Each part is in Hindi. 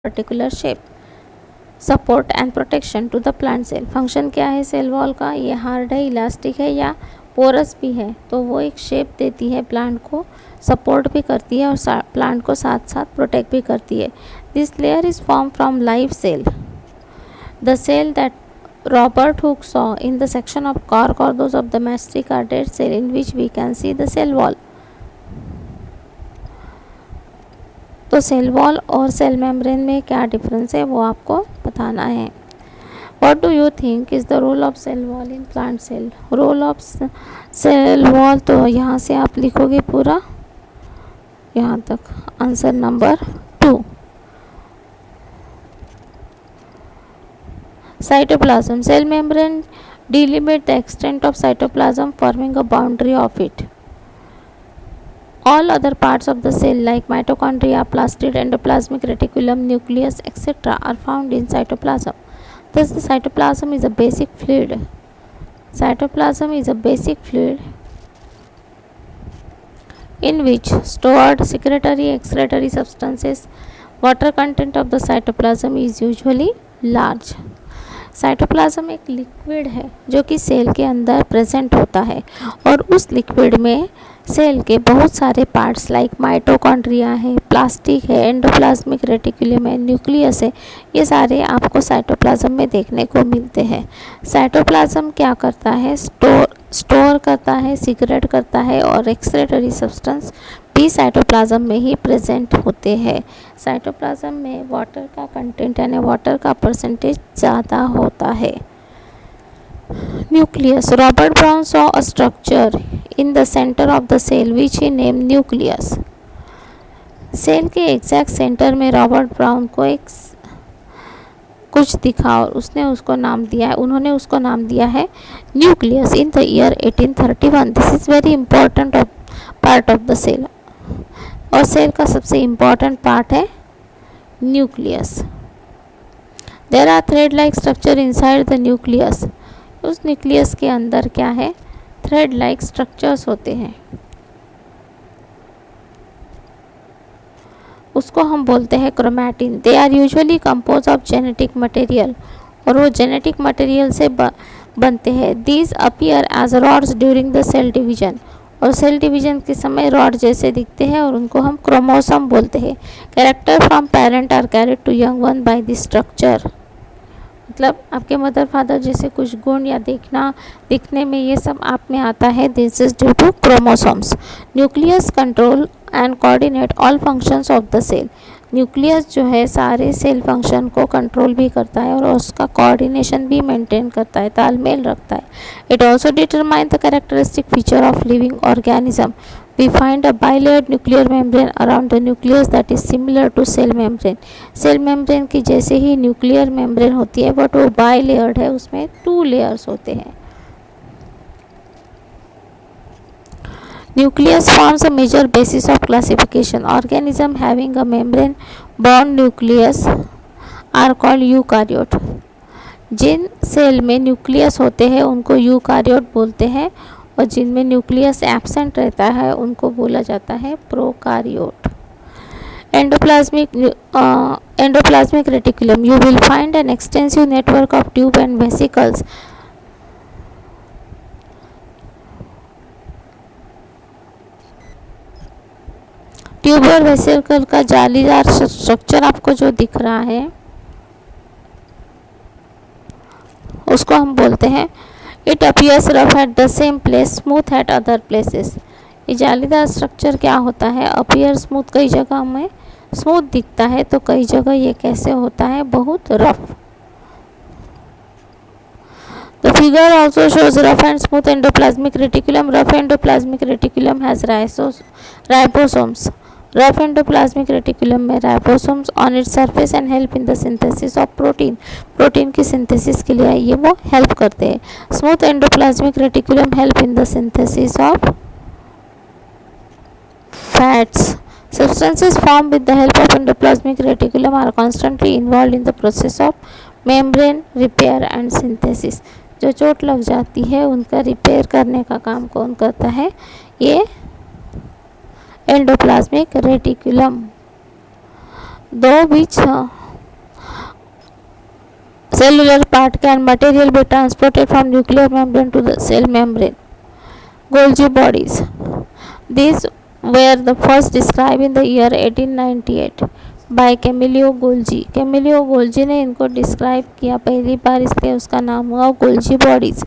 Particular shape, support and protection to the plant cell. Function क्या है सेल वॉल का? ये हार्ड है, इलास्टिक है या पोरस भी है, तो वो एक शेप देती है, प्लांट को सपोर्ट भी करती है और प्लांट को साथ साथ प्रोटेक्ट भी करती है। This layer is form from live cell. The cell that Robert Hooke saw in the section of cork or those of the mastic are dead cell in which we can see the cell wall. तो सेल वॉल और सेल मेम्ब्रेन में क्या डिफरेंस है वो आपको बताना है। What do you think is the role of cell wall in plant cell? Role of cell wall, तो यहाँ से आप लिखोगे पूरा यहाँ तक, answer number 2। Cytoplasm. Cell membrane delimit the extent of cytoplasm, forming a boundary of it. All other parts of the cell like mitochondria, plastid, endoplasmic reticulum, nucleus, etc. are found in cytoplasm. Thus the cytoplasm is a basic fluid. Cytoplasm is a basic fluid in which stored secretory, excretory substances. Water content of the cytoplasm is usually large. Cytoplasm एक लिक्विड है जो कि सेल के अंदर प्रेजेंट होता है और उस लिक्विड में सेल के बहुत सारे पार्ट्स लाइक माइटोकॉन्ड्रिया है, प्लास्टिक है, एंडोप्लाज्मिक रेटिकुलम है, न्यूक्लियस है, ये सारे आपको साइटोप्लाज्म में देखने को मिलते हैं। साइटोप्लाज्म क्या करता है? स्टोर करता है, सीक्रेट करता है और एक्सक्रेटरी सब्सटेंस भी साइटोप्लाज्म में ही प्रेजेंट होते हैं। साइटोप्लाज्म में वाटर का कंटेंट यानी वाटर का परसेंटेज ज़्यादा होता है। Nucleus. Robert Brown saw a structure in the centre of the cell which he name nucleus. Cell के एग्जैक्ट सेंटर में रॉबर्ट ब्राउन को एक कुछ दिखा और उन्होंने उसको नाम दिया है nucleus in the year 1831। This is very important part of the cell और सेल का सबसे इम्पॉर्टेंट पार्ट है nucleus. There are thread like structure inside the nucleus. उस न्यूक्लियस के अंदर क्या है? थ्रेड लाइक स्ट्रक्चर्स होते हैं, उसको हम बोलते हैं chromatin. They are usually compose of genetic material और वो जेनेटिक मटेरियल से बनते हैं। These appear as rods during the cell division और सेल डिवीजन के समय रॉड जैसे दिखते हैं और उनको हम क्रोमोसोम बोलते हैं। Character from parent are carried to young one by this structure. मतलब आपके मदर फादर जैसे कुछ गुण या दिखने में ये सब आप में आता है। This is due to chromosomes. Nucleus control and coordinate all functions of the cell. Nucleus जो है सारे सेल फंक्शन को कंट्रोल भी करता है और उसका कोऑर्डिनेशन भी मेंटेन करता है, तालमेल रखता है। It also determine the characteristic feature of living organism. We find a bilayered nuclear membrane around the nucleus that is similar to cell membrane. Cell membrane की जैसे ही न्यूक्लियर मेम्ब्रेन होती है बट वो बाइलेयर्ड है, उसमें 2 लेयर्स होते हैं। Nucleus forms a major basis of classification. Organism having a membrane bound nucleus are called eukaryote. जिन सेल में न्यूक्लियस होते हैं उनको यूकारियोट बोलते हैं और जिनमें न्यूक्लियस एब्सेंट रहता है उनको बोला जाता है prokaryote. Endoplasmic reticulum. You will find an extensive network of tube and vesicles tube और वेसिकल का जालीदार स्ट्रक्चर आपको जो दिख रहा है उसको हम बोलते हैं it appears rough at the same place, smooth eight other places. ये जालीदार स्ट्रक्चर क्या होता है? अपीयर स्मूथ, कई जगह हमें स्मूथ दिखता है तो कई जगह ये कैसे होता है? बहुत rough. The figure also shows rough and smooth endoplasmic reticulum. Rough endoplasmic reticulum has ribosomes. Rough endoplasmic reticulum में ribosomes on its surface and help in the synthesis of protein. Protein की सिंथेसिस के लिए ये वो हेल्प करते हैं। Smooth endoplasmic reticulum help in the synthesis of fats. Substances formed with the help of endoplasmic reticulum are constantly involved in the process of membrane repair and synthesis. जो चोट लग जाती है उनका रिपेयर करने का काम कौन करता है? ये एंडोप्लाज्मिक रेटिकुलम। दो विच cellular part can material be transported from nuclear membrane to the cell membrane. Golgi bodies. These were the first described in the year 1898 by Camillo Golgi. Camillo Golgi ने इनको डिस्क्राइब किया पहली बार, इसलिए उसका नाम हुआ Golgi bodies.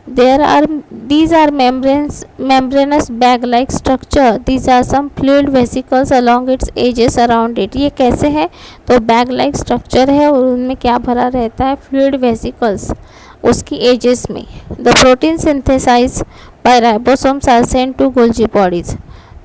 These are membranous bag-like structure. These are some fluid vesicles along its edges around it. ये कैसे है? तो बैग-like structure है और उनमें क्या भरा रहता है? fluid vesicles उसकी एजेस में. The protein synthesized by ribosomes are sent to Golgi bodies.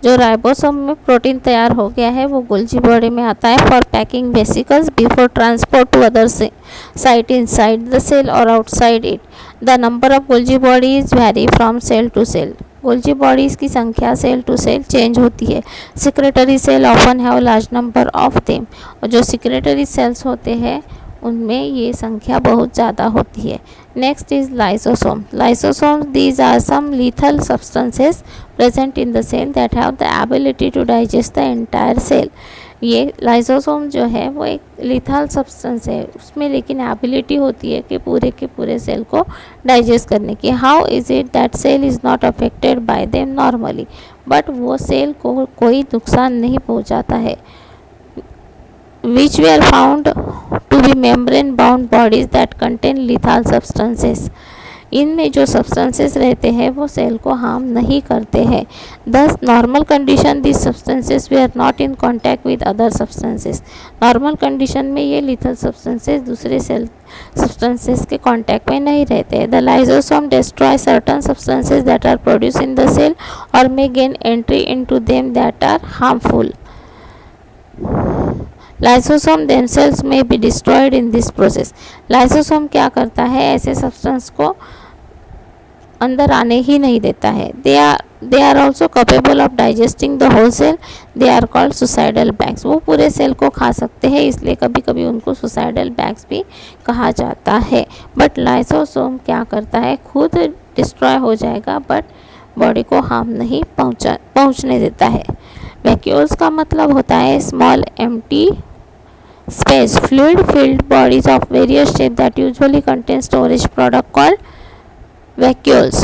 जो राइबोसोम में प्रोटीन तैयार हो गया है वो गोल्जी बॉडी में आता है for packing vesicles before transport to other site inside the cell और outside it. The number of Golgi bodies vary from cell to cell. Golgi bodies की संख्या सेल टू सेल चेंज होती है. Secretory cell often have large number of them. और जो सिक्रेटरी सेल्स होते हैं उनमें ये संख्या बहुत ज़्यादा होती है. Next is lysosome. Lysosome these are some lethal substances present in the cell that have the ability to digest the entire cell. ये लाइसोसोम जो है वो एक लीथल सब्सटेंस है, उसमें लेकिन एबिलिटी होती है कि पूरे के पूरे सेल को डाइजेस्ट करने की. How is it that cell is not affected by them normally. But वो सेल को कोई नुकसान नहीं पहुंचाता है. Which were found to be membrane bound bodies that contain lethal substances. इनमें जो सब्सटेंसेस रहते हैं वो सेल को हार्म नहीं करते हैं. Thus normal condition this substances they are not in contact with other substances. Normal condition में ये लिथल सब्सटेंसेस दूसरे सेल सब्सटेंसेस के कॉन्टैक्ट में नहीं रहते हैं. The lysosome destroy certain substances that are produce in the cell और may gain entry into them that are harmful. Lysosome themselves may be destroyed in this process. Lysosome क्या करता है? ऐसे सब्सटेंस को अंदर आने ही नहीं देता है. They are also capable of digesting the whole cell. They are called suicidal bags. वो पूरे सेल को खा सकते हैं, इसलिए कभी कभी उनको सुसाइडल बैग्स भी कहा जाता है. बट लाइसोसोम क्या करता है? खुद डिस्ट्रॉय हो जाएगा बट बॉडी को हार्म नहीं पहुंचने देता है. वैक्यूल्स का मतलब होता है small empty space fluid filled bodies of various shape that usually contain storage product called vacuoles.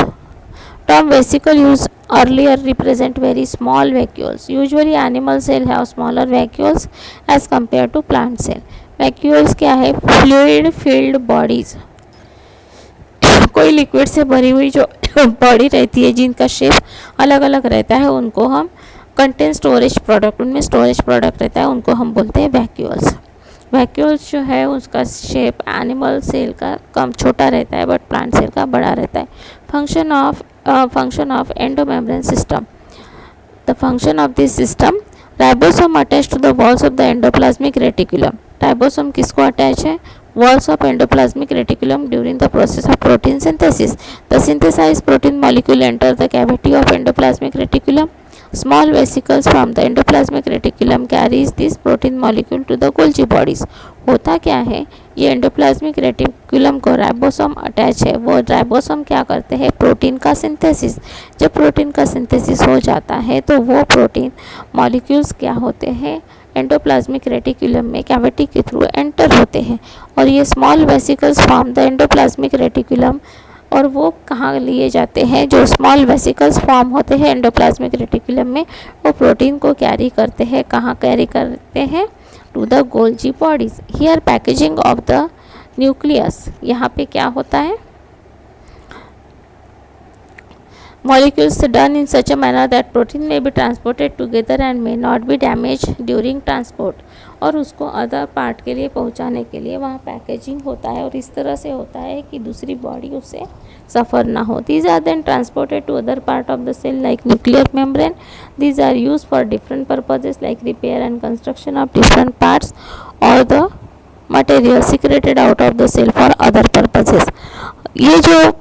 Term vesicle used earlier represent very small vacuoles. Usually animal cell have smaller vacuoles as compared to plant cell. Vacuoles क्या है? fluid filled bodies. कोई लिक्विड से भरी हुई जो बॉडी रहती है जिनका शेप अलग अलग रहता है उनको हम कंटेन स्टोरेज प्रोडक्ट, उनमें स्टोरेज प्रोडक्ट रहता है, उनको हम बोलते हैं वैक्यूल्स. वैक्यूल्स जो है उसका शेप एनिमल सेल का कम छोटा रहता है बट प्लांट सेल का बड़ा रहता है. Function of endomembrane system. The function of this system. Ribosome attach to the walls of the endoplasmic reticulum. Ribosome किसको अटैच है? walls of endoplasmic reticulum during the process of protein synthesis. The synthesized protein molecule enter the cavity of endoplasmic reticulum. Small vesicles from the endoplasmic reticulum carries this protein molecule to the Golgi bodies. होता क्या है? ये एंडोप्लाज्मिक रेटिकुलम को राइबोसोम अटैच है. वो राइबोसोम क्या करते हैं? प्रोटीन का सिंथेसिस. जब प्रोटीन का सिंथेसिस हो जाता है तो वो प्रोटीन मॉलिक्यूल्स क्या होते हैं? एंडोप्लाज्मिक रेटिकुलम में कैविटी के थ्रू एंटर होते हैं और ये small vesicles form the endoplasmic reticulum. और वो कहाँ लिए जाते हैं? जो स्मॉल वेसिकल्स फॉर्म होते हैं एंडोप्लाज्मिक रेटिकुलम में वो प्रोटीन को कैरी करते हैं. कहाँ कैरी करते हैं? To the Golgi bodies. Here packaging of the nucleus. यहाँ पे क्या होता है? Molecules done in such a manner that protein may be transported together and may not be damaged during transport. और उसको अदर पार्ट के लिए पहुंचाने के लिए वहाँ पैकेजिंग होता है और इस तरह से होता है कि दूसरी बॉडी उससे सफ़र ना हो. These are then transported to other part of the cell like nuclear membrane. These are used for different purposes like repair and construction of different parts or the material secreted out of the cell for other purposes. ये जो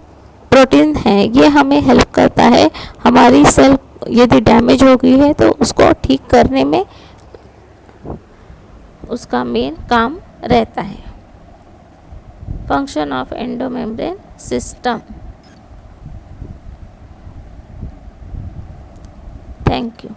प्रोटीन है ये हमें हेल्प करता है हमारी सेल यदि डैमेज हो गई है तो उसको ठीक करने में उसका मेन काम रहता है. Function of endomembrane system. Thank you.